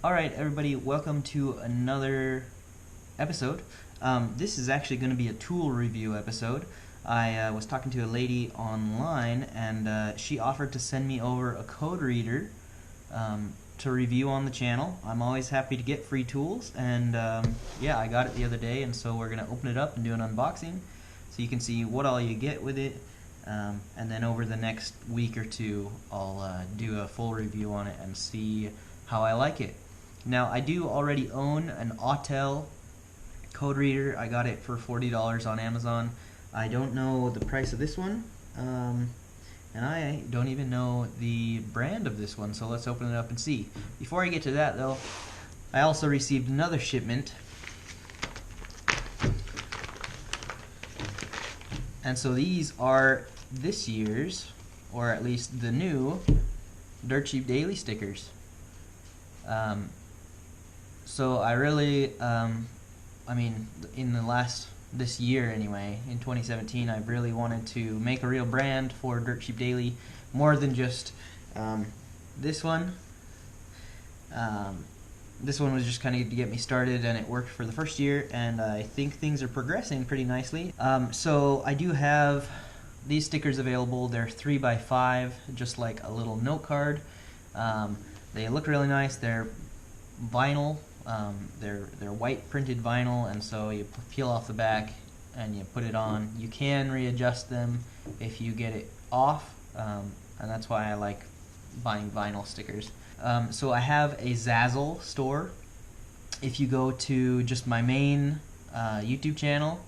Alright everybody, welcome to another episode. This is actually going to be a tool review episode. I was talking to a lady online and she offered to send me over a code reader to review on the channel. I'm always happy to get free tools, and yeah, I got it the other day, and so we're going to open it up and do an unboxing so you can see what all you get with it. And then over the next week or two I'll do a full review on it and see how I like it. Now, I do already own an Autel code reader. I got it for $40 on Amazon. I don't know the price of this one, and I don't even know the brand of this one, so let's open it up and see. Before I get to that though, I also received another shipment, and so these are this year's, or at least the new, Dirt Cheap Daily stickers. So I really, I mean, in this year anyway, in 2017, I've really wanted to make a real brand for Dirt Cheap Daily, more than just this one. This one was just kind of to get me started, and it worked for the first year, and I think things are progressing pretty nicely. So I do have these stickers available. They're 3x5, just like a little note card. They look really nice. They're vinyl. They're white printed vinyl, and so you peel off the back and you put it on. You can readjust them if you get it off, and that's why I like buying vinyl stickers. So I have a Zazzle store. If you go to just my main YouTube channel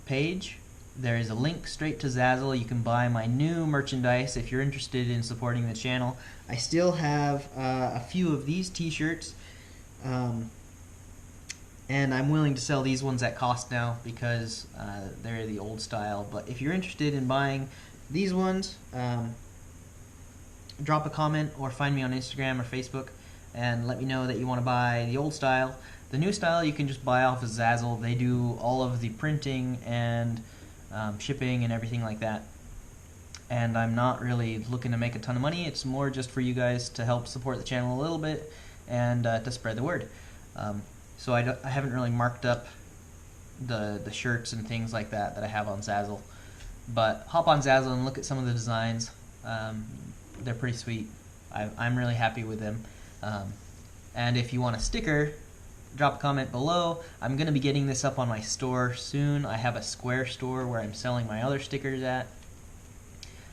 page, there is a link straight to Zazzle. You can buy my new merchandise if you're interested in supporting the channel. I still have a few of these t-shirts, and I'm willing to sell these ones at cost now because they're the old style. But if you're interested in buying these ones, drop a comment or find me on Instagram or Facebook and let me know that you want to buy the old style. The new style you can just buy off of Zazzle. They do all of the printing and shipping and everything like that. And I'm not really looking to make a ton of money. It's more just for you guys to help support the channel a little bit and to spread the word. So I haven't really marked up the shirts and things like that I have on Zazzle. But hop on Zazzle and look at some of the designs. They're pretty sweet. I'm really happy with them. And if you want a sticker, drop a comment below. I'm going to be getting this up on my store soon. I have a Square store where I'm selling my other stickers at.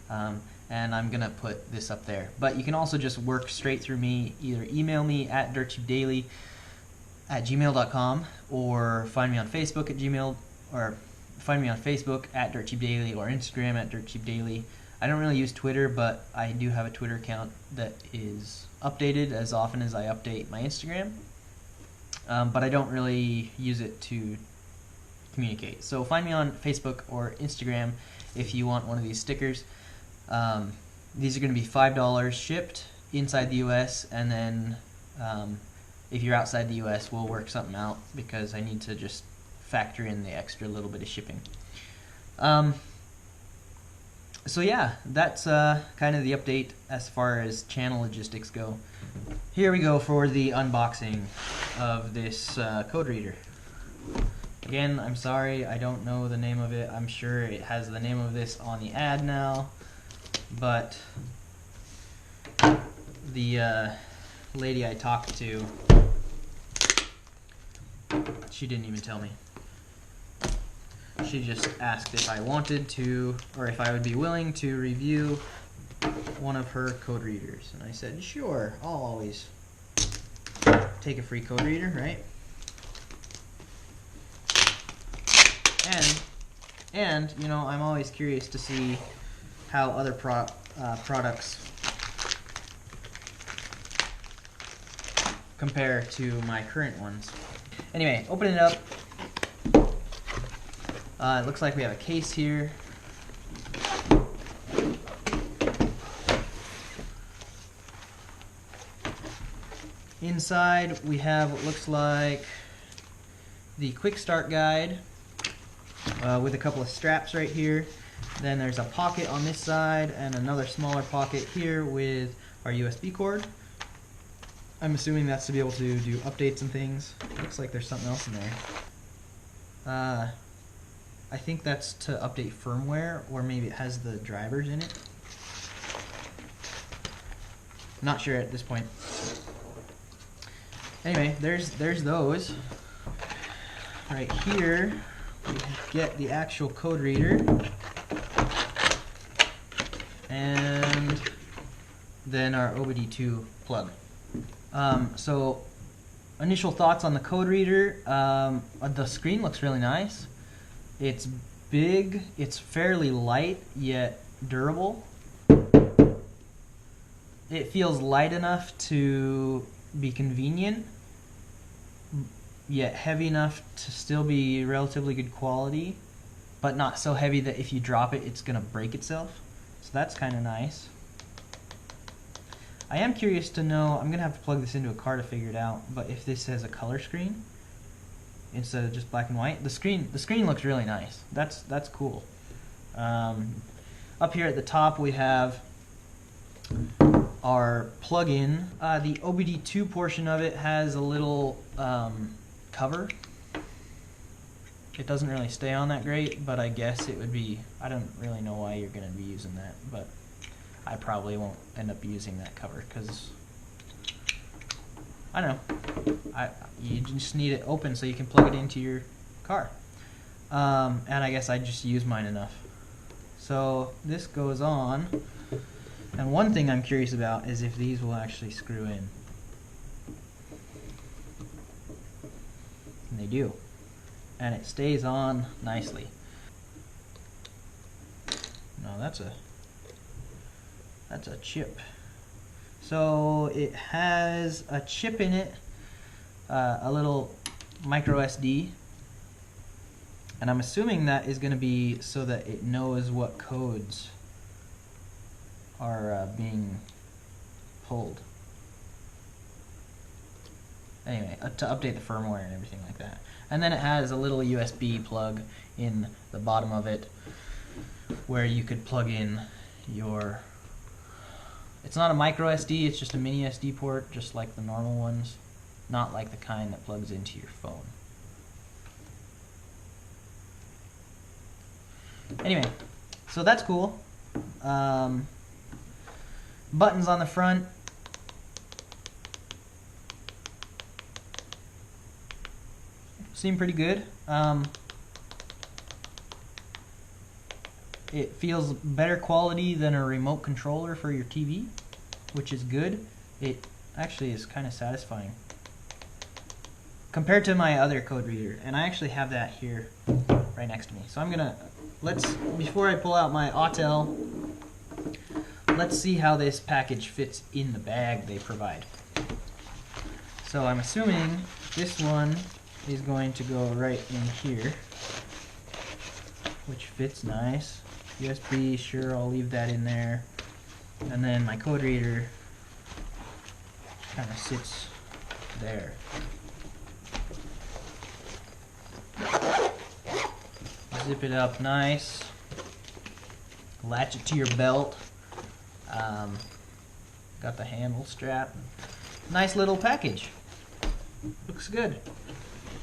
And I'm going to put this up there. But you can also just work straight through me. Either email me at dirtcheapdaily@gmail.com, or find me on Facebook at dirtcheapdaily, or Instagram at dirtcheapdaily. I don't really use Twitter, but I do have a Twitter account that is updated as often as I update my Instagram. But I don't really use it to communicate. So find me on Facebook or Instagram if you want one of these stickers. These are going to be $5 shipped inside the US, and then if you're outside the US, we'll work something out because I need to just factor in the extra little bit of shipping. So yeah, that's kind of the update as far as channel logistics go. Here we go for the unboxing of this code reader. Again, I'm sorry, I don't know the name of it. I'm sure it has the name of this on the ad now, but the lady I talked to, she didn't even tell me. She just asked if I wanted to, or if I would be willing to review one of her code readers. And I said, sure, I'll always take a free code reader, right? And you know, I'm always curious to see how other products compare to my current ones. Anyway, open it up. It looks like we have a case here. Inside we have what looks like the quick start guide with a couple of straps right here. Then there's a pocket on this side and another smaller pocket here with our USB cord. I'm assuming that's to be able to do updates and things. Looks like there's something else in there. I think that's to update firmware, or maybe it has the drivers in it. Not sure at this point. Anyway, there's those. Right here, we get the actual code reader, and then our OBD2 plug. So, initial thoughts on the code reader. The screen looks really nice. It's big, it's fairly light, yet durable. It feels light enough to be convenient, yet heavy enough to still be relatively good quality, but not so heavy that if you drop it, it's going to break itself. So that's kind of nice. I am curious to know, I'm going to have to plug this into a car to figure it out, but if this has a color screen instead of just black and white. The screen looks really nice. That's cool. Up here at the top we have our plug-in. The OBD2 portion of it has a little cover. It doesn't really stay on that great, but I guess it would be, I don't really know why you're going to be using that, but I probably won't end up using that cover because I don't know. You just need it open so you can plug it into your car. And I guess I just use mine enough. So this goes on, and one thing I'm curious about is if these will actually screw in. And they do. And it stays on nicely. No, that's a chip. So it has a chip in it, a little micro SD, and I'm assuming that is going to be so that it knows what codes are being pulled. Anyway, to update the firmware and everything like that. And then it has a little USB plug in the bottom of it where you could plug in your... It's not a micro SD, it's just a mini SD port, just like the normal ones. Not like the kind that plugs into your phone. Anyway, so that's cool. Buttons on the front. Seem pretty good. It feels better quality than a remote controller for your TV, which is good. It actually is kind of satisfying compared to my other code reader, and I actually have that here right next to me. So I'm gonna, before I pull out my Autel, let's see how this package fits in the bag they provide. So I'm assuming this one is going to go right in here, which fits nice. USB, sure, I'll leave that in there. And then my code reader kind of sits there. Zip it up nice. Latch it to your belt. Got the handle strap. Nice little package. Looks good.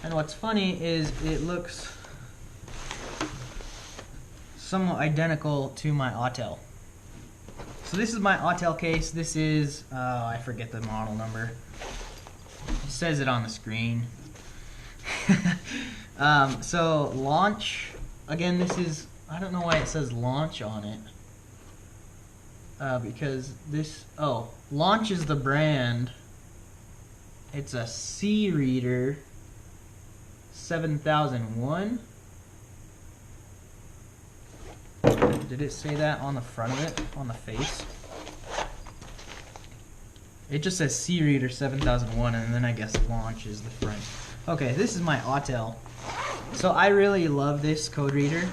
And what's funny is it looks somewhat identical to my Autel. So this is my Autel case. This is, I forget the model number. It says it on the screen. So launch, again this is, I don't know why it says launch on it. Because this, launch is the brand. It's a C reader 7001. Did it say that on the front of it, on the face? It just says C reader 7001, and then I guess launch is the front. Okay, this is my Autel. So I really love this code reader.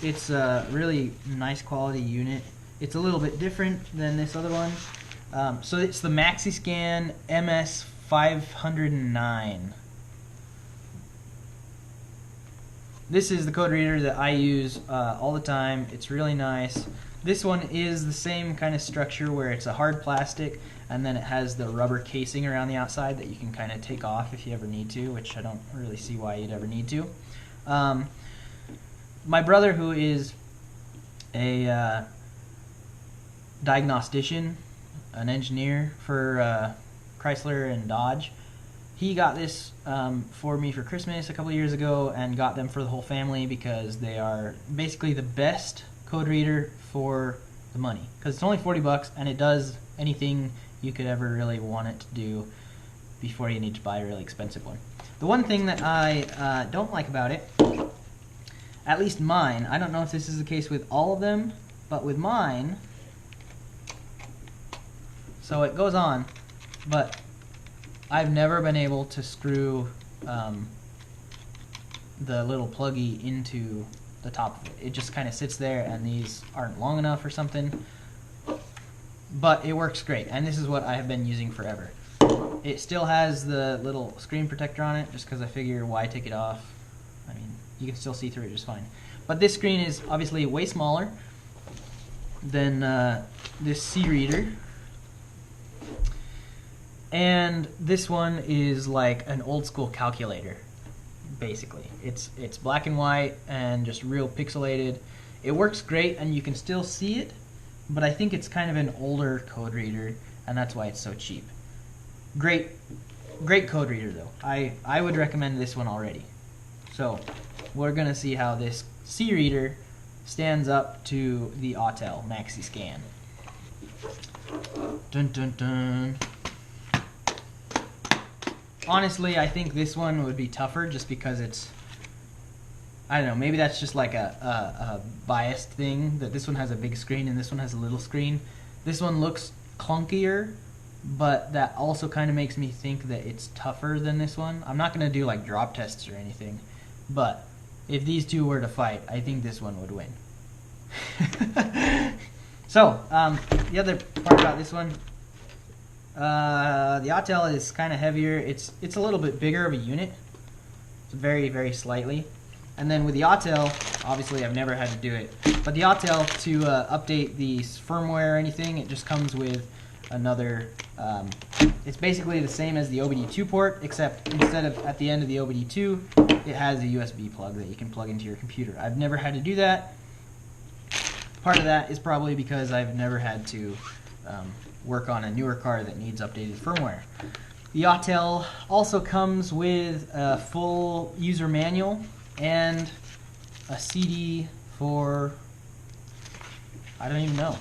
It's a really nice quality unit. It's a little bit different than this other one. So it's the Maxi Scan Ms 509. This is the code reader that I use all the time. It's really nice. This one is the same kind of structure where it's a hard plastic and then it has the rubber casing around the outside that you can kind of take off if you ever need to, which I don't really see why you'd ever need to. My brother, who is a diagnostician, an engineer for Chrysler and Dodge, he got this for me for Christmas a couple years ago and got them for the whole family because they are basically the best code reader for the money, because it's only $40 and it does anything you could ever really want it to do before you need to buy a really expensive one. The one thing that I don't like about it, at least mine, I don't know if this is the case with all of them, but with mine, so it goes on, but I've never been able to screw the little pluggy into the top of it. It just kind of sits there and these aren't long enough or something, but it works great, and this is what I have been using forever. It still has the little screen protector on it just because I figure why take it off. I mean, you can still see through it just fine, but this screen is obviously way smaller than this C reader, and this one is like an old school calculator. Basically, it's black and white and just real pixelated. It works great and you can still see it, but I think it's kind of an older code reader and that's why it's so cheap. Great code reader though. I would recommend this one already. So we're gonna see how this C reader stands up to the Autel Maxi Scan. Dun dun dun. Honestly, I think this one would be tougher just because it's, I don't know, maybe that's just like a biased thing, that this one has a big screen and this one has a little screen. This one looks clunkier, but that also kind of makes me think that it's tougher than this one. I'm not going to do like drop tests or anything, but if these two were to fight, I think this one would win. So, the other part about this one, the Autel is kind of heavier. It's a little bit bigger of a unit. It's very, very slightly. And then with the Autel, obviously I've never had to do it, but the Autel, to update the firmware or anything, it just comes with another, it's basically the same as the OBD2 port, except instead of at the end of the OBD2, it has a USB plug that you can plug into your computer. I've never had to do that. Part of that is probably because I've never had to work on a newer car that needs updated firmware. The Autel also comes with a full user manual and a CD for, I don't even know,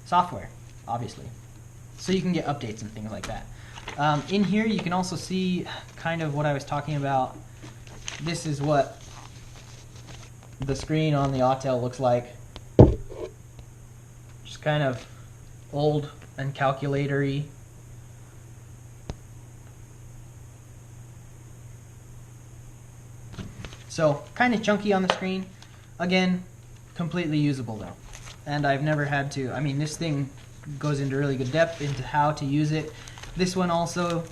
software, obviously. So you can get updates and things like that. In here you can also see kind of what I was talking about. This is what the screen on the Autel looks like. Just kind of old and calculatory. So kind of chunky on the screen. Again, completely usable though. And I've never had to, I mean, this thing goes into really good depth into how to use it. This one also,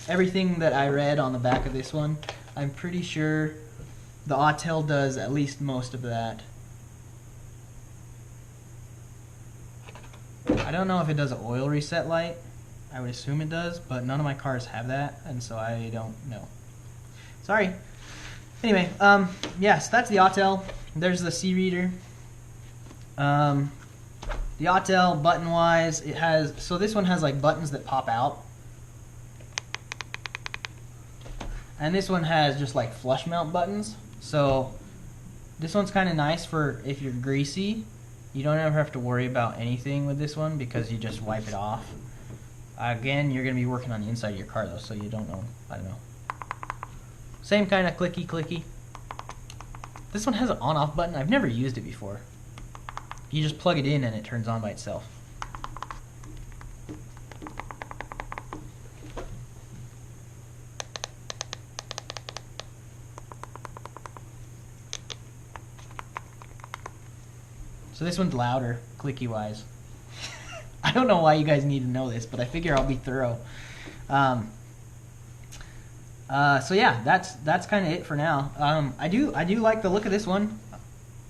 everything that I read on the back of this one, I'm pretty sure the Autel does at least most of that. I don't know if it does an oil reset light. I would assume it does, but none of my cars have that, and so I don't know. Sorry. Anyway, yes, that's the Autel. There's the C reader. The Autel, button-wise, it has, so this one has like buttons that pop out. And this one has just like flush mount buttons. So this one's kind of nice for if you're greasy. You don't ever have to worry about anything with this one because you just wipe it off. Again, you're going to be working on the inside of your car though, so you don't know, I don't know. Same kind of clicky. This one has an on-off button. I've never used it before. You just plug it in and it turns on by itself. So this one's louder, clicky-wise. I don't know why you guys need to know this, but I figure I'll be thorough. So yeah, that's kind of it for now. I do like the look of this one.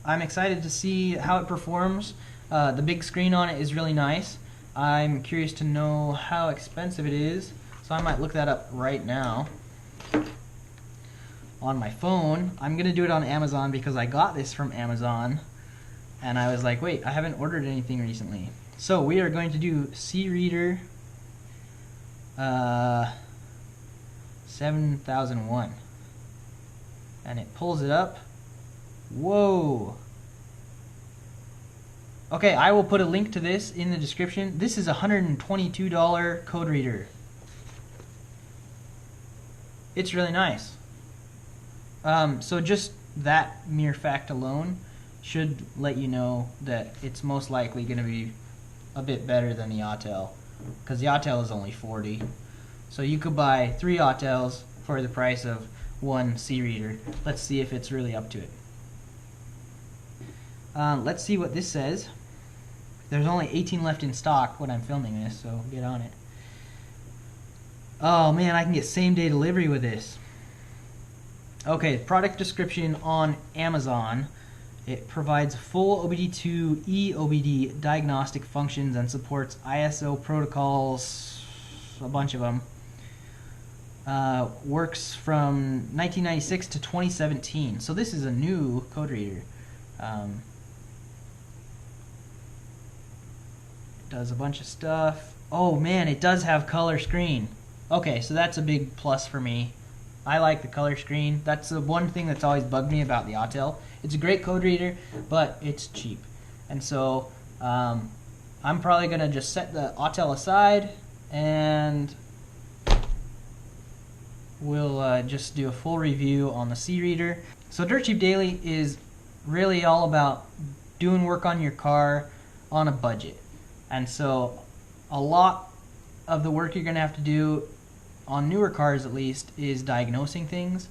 I'm excited to see how it performs. The big screen on it is really nice. I'm curious to know how expensive it is, so I might look that up right now on my phone. I'm gonna do it on Amazon because I got this from Amazon and I was like, wait, I haven't ordered anything recently. So we are going to do C-Reader 7001, and it pulls it up. Whoa. Okay, I will put a link to this in the description. This is a $122 code reader. It's really nice. So just that mere fact alone should let you know that it's most likely going to be a bit better than the Autel, because the Autel is only $40. So you could buy 3 Autels for the price of 1 C-Reader. Let's see if it's really up to it. Let's see what this says. There's only 18 left in stock when I'm filming this, so get on it. Oh man, I can get same-day delivery with this. Okay, product description on Amazon. It provides full OBD2 eOBD diagnostic functions and supports ISO protocols, a bunch of them. Works from 1996 to 2017. So this is a new code reader. Does a bunch of stuff. Oh man, it does have color screen. Okay, so that's a big plus for me. I like the color screen. That's the one thing that's always bugged me about the Autel. It's a great code reader, but it's cheap. And so I'm probably going to just set the Autel aside and we'll just do a full review on the C-Reader. So Dirt Cheap Daily is really all about doing work on your car on a budget. And so a lot of the work you're going to have to do, on newer cars at least, is diagnosing things.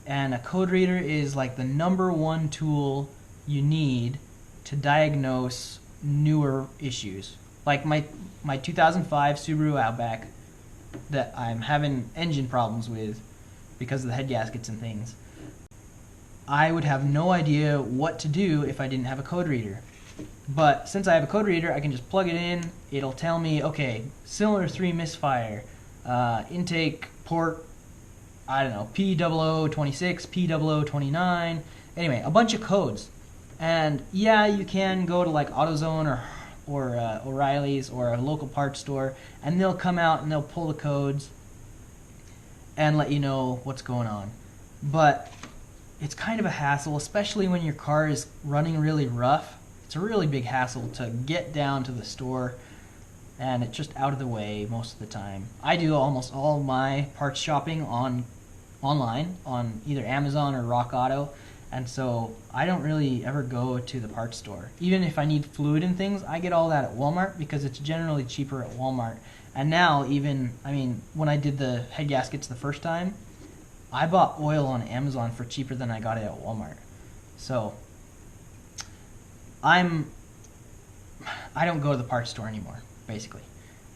And a code reader is like the #1 tool you need to diagnose newer issues. Like my 2005 Subaru Outback that I'm having engine problems with because of the head gaskets and things. I would have no idea what to do if I didn't have a code reader. But since I have a code reader, I can just plug it in. It'll tell me, okay, cylinder 3 misfire, intake port, I don't know, P0026, P0029, anyway, a bunch of codes. And yeah, you can go to like AutoZone or O'Reilly's or a local parts store, and they'll come out and they'll pull the codes and let you know what's going on. But it's kind of a hassle, especially when your car is running really rough. It's a really big hassle to get down to the store, and it's just out of the way most of the time. I do almost all my parts shopping online on either Amazon or Rock Auto, and so I don't really ever go to the parts store. Even if I need fluid and things, I get all that at Walmart because it's generally cheaper at Walmart. And now even, I mean, when I did the head gaskets the first time, I bought oil on Amazon for cheaper than I got it at Walmart. So I don't go to the parts store anymore, basically.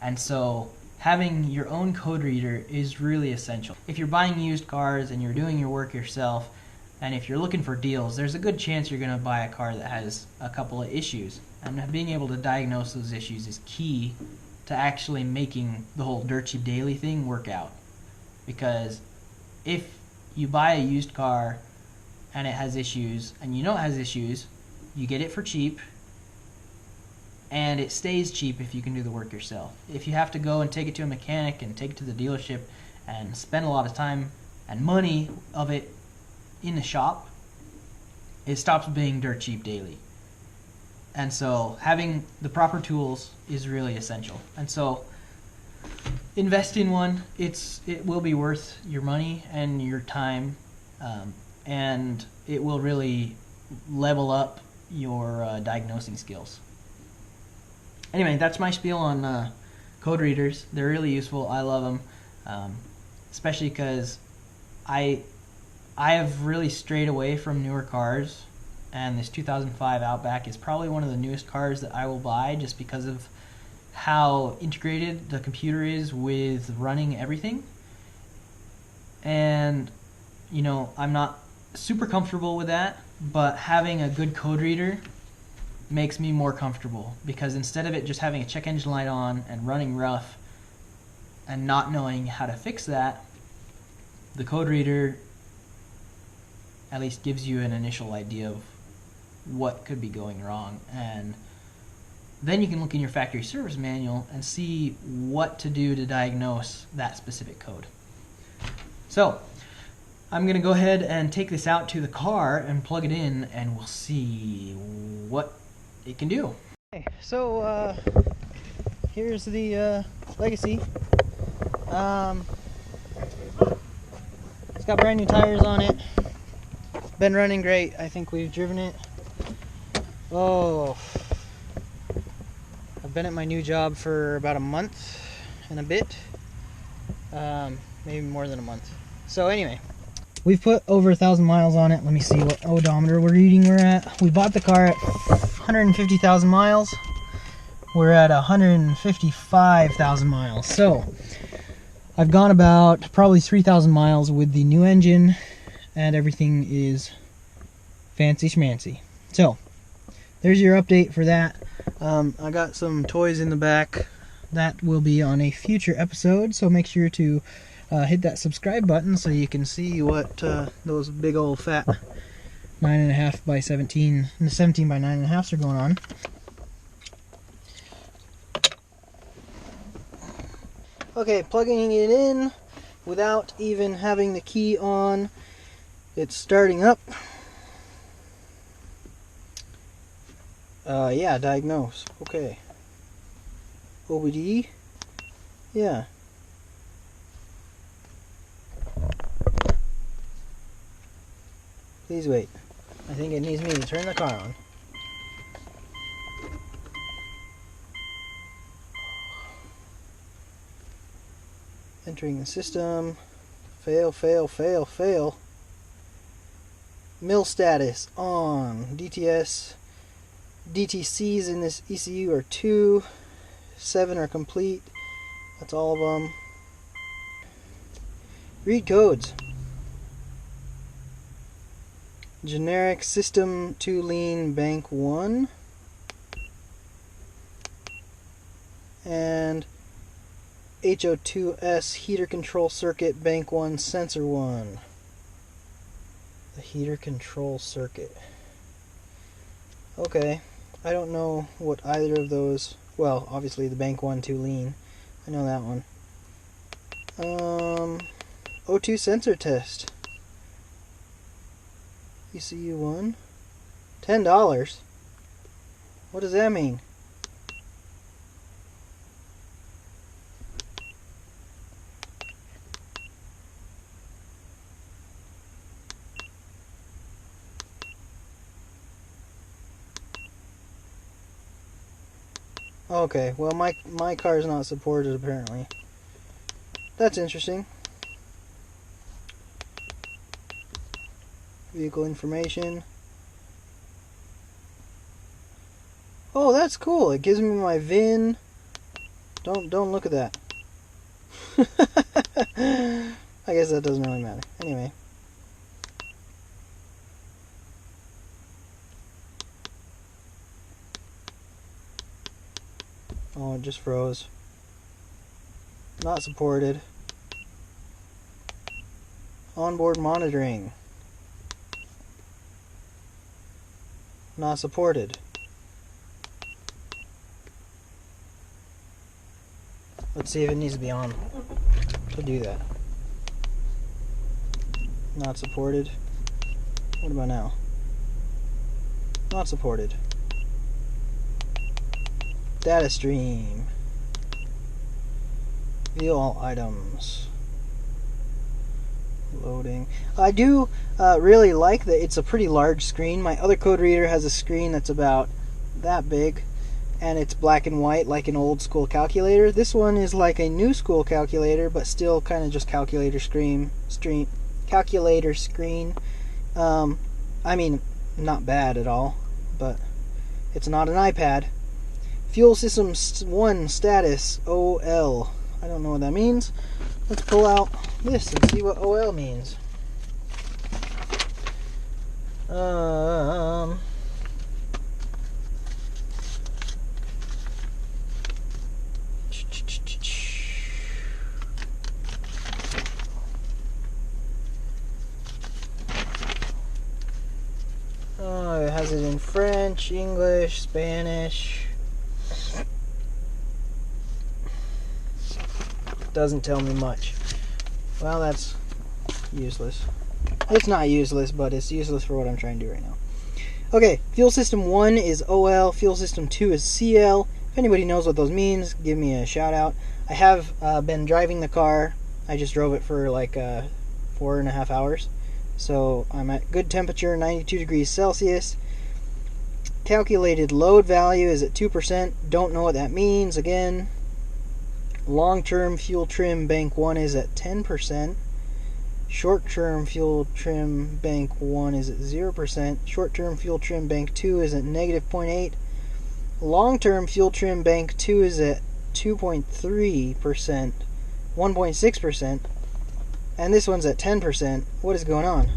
And so having your own code reader is really essential. If you're buying used cars and you're doing your work yourself, and if you're looking for deals, there's a good chance you're going to buy a car that has a couple of issues. And being able to diagnose those issues is key to actually making the whole Dirt Cheap Daily thing work out. Because if you buy a used car and it has issues, and you know it has issues, you get it for cheap, and it stays cheap if you can do the work yourself. If you have to go and take it to a mechanic and take it to the dealership and spend a lot of time and money of it in the shop, it stops being Dirt Cheap Daily. And so having the proper tools is really essential. And so invest in one. It will be worth your money and your time, and it will really level up your diagnosing skills. Anyway, that's my spiel on code readers. They're really useful. I love them, especially because I have really strayed away from newer cars, and this 2005 Outback is probably one of the newest cars that I will buy just because of how integrated the computer is with running everything. And you know, I'm not super comfortable with that, but having a good code reader makes me more comfortable, because instead of it just having a check engine light on and running rough and not knowing how to fix that, the code reader at least gives you an initial idea of what could be going wrong, and then you can look in your factory service manual and see what to do to diagnose that specific code. So I'm going to go ahead and take this out to the car and plug it in, and we'll see what it can do. Okay, so here's the Legacy. It's got brand new tires on it. Been running great. I think we've driven it. Oh, I've been at my new job for about a month and a bit. Maybe more than a month. So anyway, we've put over 1,000 miles on it. Let me see what odometer we're reading we're at. We bought the car at 150,000 miles. We're at 155,000 miles. So I've gone about probably 3,000 miles with the new engine, and everything is fancy schmancy. So there's your update for that. I got some toys in the back. That will be on a future episode, so make sure to hit that subscribe button so you can see what those big old fat 9.5 by 17 and 17 by 9.5s are going on. Okay, plugging it in without even having the key on. It's starting up. Yeah, diagnose. Okay. OBD. Yeah. Please wait. I think it needs me to turn the car on. Entering the system. Fail, fail, fail, fail. Mill status on. DTCs in this ECU are 2. 7 are complete. That's all of them. Read codes. Generic system 2 lean bank 1. And HO2S heater control circuit bank 1 sensor 1. The heater control circuit. Okay. I don't know what either of those... Well, obviously the bank 1 2 lean. I know that one. O2 sensor test. ECU 1. $10. What does that mean? Okay, well my car is not supported apparently. That's interesting. Vehicle information. Oh, that's cool. It gives me my VIN. Don't look at that. I guess that doesn't really matter. Anyway. Oh, it just froze. Not supported. Onboard monitoring. Not supported. Let's see if it needs to be on to do that. Not supported. What about now? Not supported. Data stream. View all items. Loading. I do really like that it's a pretty large screen. My other code reader has a screen that's about that big, and it's black and white like an old school calculator. This one is like a new school calculator, but still kind of just calculator screen. Calculator screen. I mean, not bad at all, but it's not an iPad. Fuel system 1 status OL. I don't know what that means. Let's pull out this and see what OL means. has it in French, English, Spanish. Doesn't tell me much. Well, that's useless. It's not useless, but it's useless for what I'm trying to do right now. Okay, fuel system 1 is OL, fuel system 2 is CL. If anybody knows what those means, give me a shout out. I have been driving the car. I just drove it for like 4.5 hours. So I'm at good temperature, 92 degrees Celsius. Calculated load value is at 2%. Don't know what that means. Again, long-term fuel trim bank 1 is at 10%. Short-term fuel trim bank 1 is at 0%. Short-term fuel trim bank 2 is at negative 0.8. Long-term fuel trim bank 2 is at 2.3%, 1.6%. And this one's at 10%. What is going on?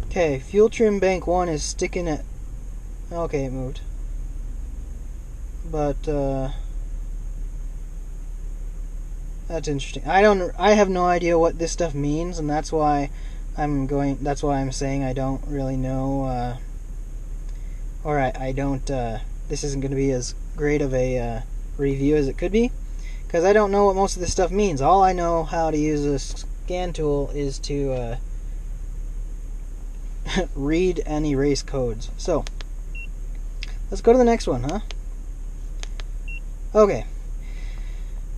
Okay, fuel trim bank 1 is sticking at... Okay, it moved. But, that's interesting. I have no idea what this stuff means, and that's why I'm saying I don't really know, or I don't, this isn't going to be as great of a review as it could be, because I don't know what most of this stuff means. All I know how to use a scan tool is to read and erase codes. So, let's go to the next one, huh? Okay.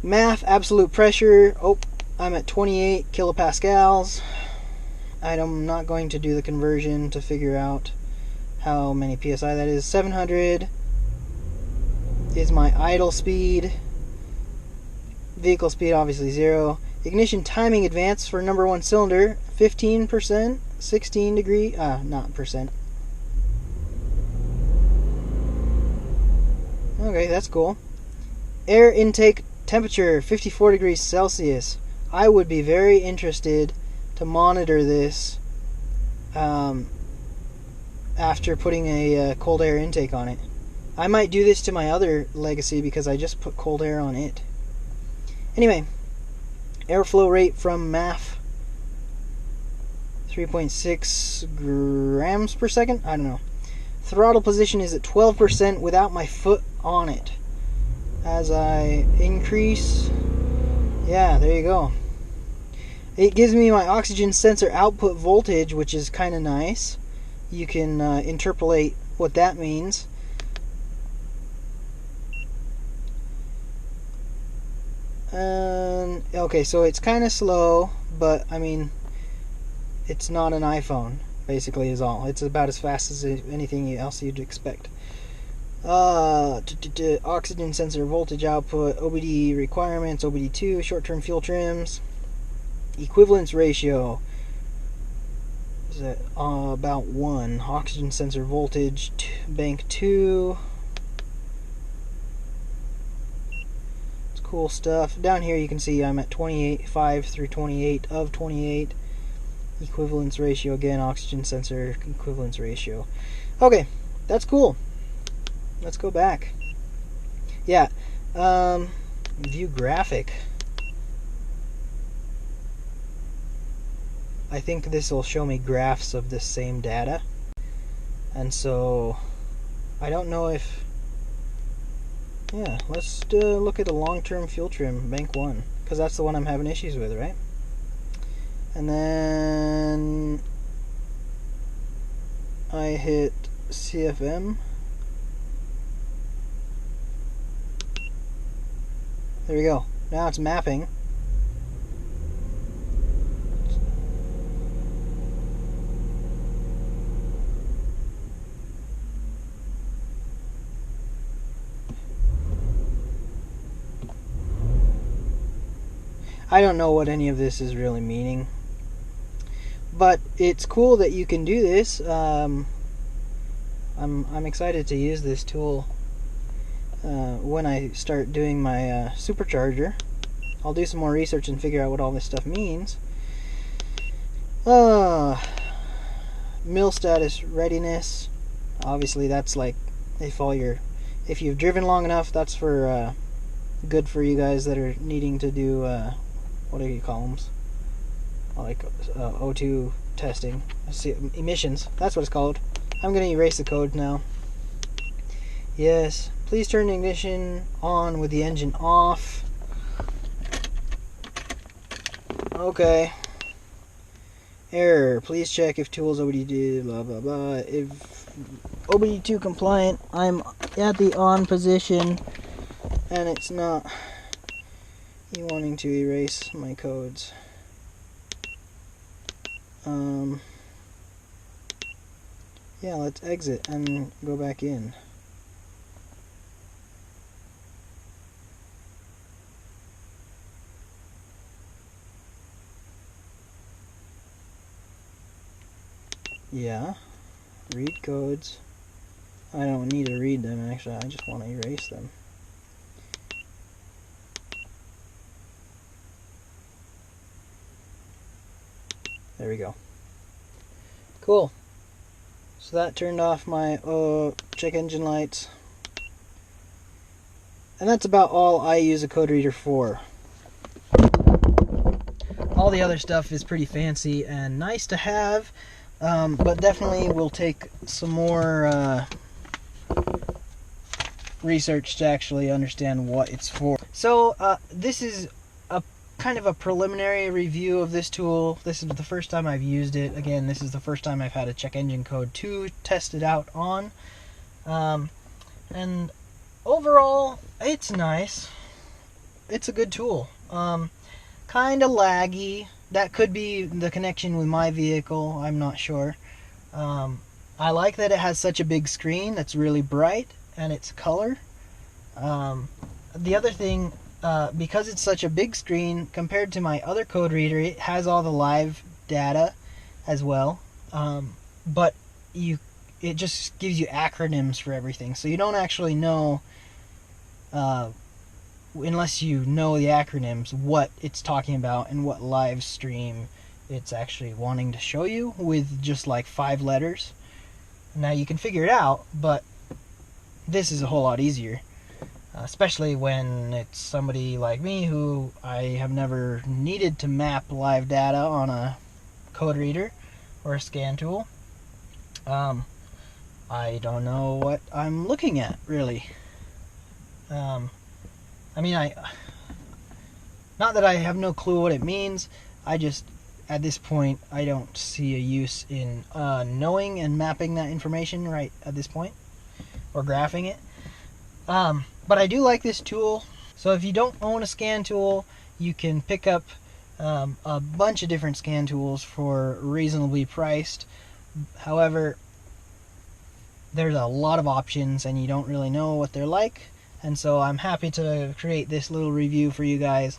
Math, absolute pressure. Oh, I'm at 28 kilopascals. I'm not going to do the conversion to figure out how many psi that is. 700 is my idle speed. Vehicle speed, obviously 0. Ignition timing advance for number 1 cylinder, 15%, 16 degree, not percent. Okay, that's cool. Air intake temperature, 54 degrees Celsius. I would be very interested to monitor this after putting a cold air intake on it. I might do this to my other Legacy because I just put cold air on it. Anyway, airflow rate from MAF, 3.6 grams per second? I don't know. Throttle position is at 12% without my foot on it. As I increase, yeah, there you go. It gives me my oxygen sensor output voltage, which is kind of nice. You can interpolate what that means. Okay, so it's kind of slow, but I mean, it's not an iPhone, basically, is all. It's about as fast as anything else you'd expect. Oxygen sensor voltage output, OBD requirements, OBD2, short-term fuel trims, equivalence ratio is at about 1. Oxygen sensor voltage, bank 2. It's cool stuff. Down here you can see I'm at 28.5 through 28 of 28. Equivalence ratio again, oxygen sensor equivalence ratio. Okay, that's cool. Let's go back. Yeah, view graphic. I think this will show me graphs of the same data. And so, I don't know if... Yeah, let's look at the long-term fuel trim, bank 1. Because that's the one I'm having issues with, right? And then... I hit CFM. There we go. Now it's mapping. I don't know what any of this is really meaning, but it's cool that you can do this. I'm excited to use this tool when I start doing my supercharger. I'll do some more research and figure out what all this stuff means. Mill status readiness. Obviously, that's like if you've driven long enough. That's for good for you guys that are needing to do, what do you call them? Like O2 testing. Emissions. That's what it's called. I'm going to erase the code now. Yes. Please turn the ignition on with the engine off. Okay. Error. Please check if tools OBD2, blah blah blah. If OBD2 compliant, I'm at the on position and it's not you wanting to erase my codes. Yeah, let's exit and go back in. Yeah, read codes. I don't need to read them actually, I just want to erase them. There we go. Cool. So that turned off my check engine lights. And that's about all I use a code reader for. All the other stuff is pretty fancy and nice to have, but definitely will take some more research to actually understand what it's for. So this is a kind of a preliminary review of this tool. This is the first time I've used it. Again, this is the first time I've had a check engine code 2 tested out on. And overall, it's nice. It's a good tool. Kind of laggy. That could be the connection with my vehicle. I'm not sure. I like that it has such a big screen that's really bright and it's color. The other thing, because it's such a big screen compared to my other code reader, it has all the live data as well. But it just gives you acronyms for everything, so you don't actually know, unless you know the acronyms, what it's talking about and what live stream it's actually wanting to show you with just like 5 letters. Now you can figure it out, but this is a whole lot easier, especially when it's somebody like me who I have never needed to map live data on a code reader or a scan tool. I don't know what I'm looking at, really. I mean, not that I have no clue what it means, I just, at this point, I don't see a use in knowing and mapping that information right at this point, or graphing it. But I do like this tool, so if you don't own a scan tool, you can pick up a bunch of different scan tools for reasonably priced. However, there's a lot of options and you don't really know what they're like. And so I'm happy to create this little review for you guys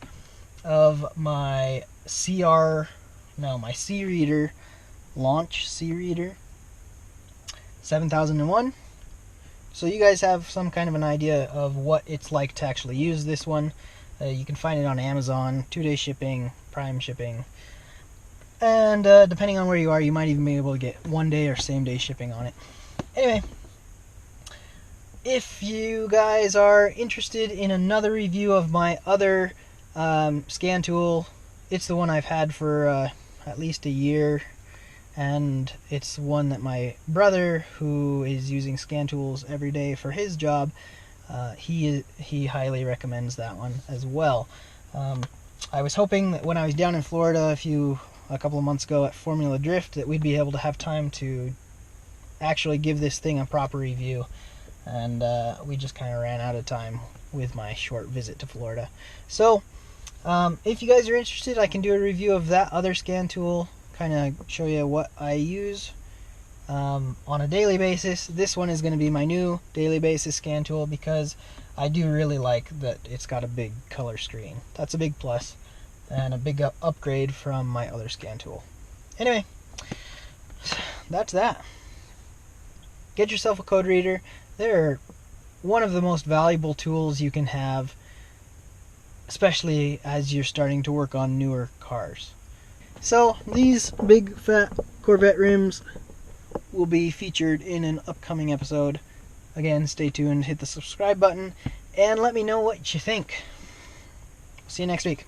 of my my C-Reader, launch C-Reader 7001. So you guys have some kind of an idea of what it's like to actually use this one. You can find it on Amazon, 2-day shipping, Prime shipping. And depending on where you are, you might even be able to get 1-day or same-day shipping on it. Anyway, if you guys are interested in another review of my other scan tool, it's the one I've had for at least a year, and it's one that my brother, who is using scan tools every day for his job, he highly recommends that one as well. I was hoping that when I was down in Florida a couple of months ago at Formula Drift, that we'd be able to have time to actually give this thing a proper review, and we just kind of ran out of time with my short visit to Florida. So if you guys are interested, I can do a review of that other scan tool, kind of show you what I use on a daily basis. This one is going to be my new daily basis scan tool because I do really like that it's got a big color screen. That's a big plus and a big upgrade from my other scan tool. Anyway, that's that. Get yourself a code reader. They're one of the most valuable tools you can have, especially as you're starting to work on newer cars. So these big fat Corvette rims will be featured in an upcoming episode. Again, stay tuned, hit the subscribe button, and let me know what you think. See you next week.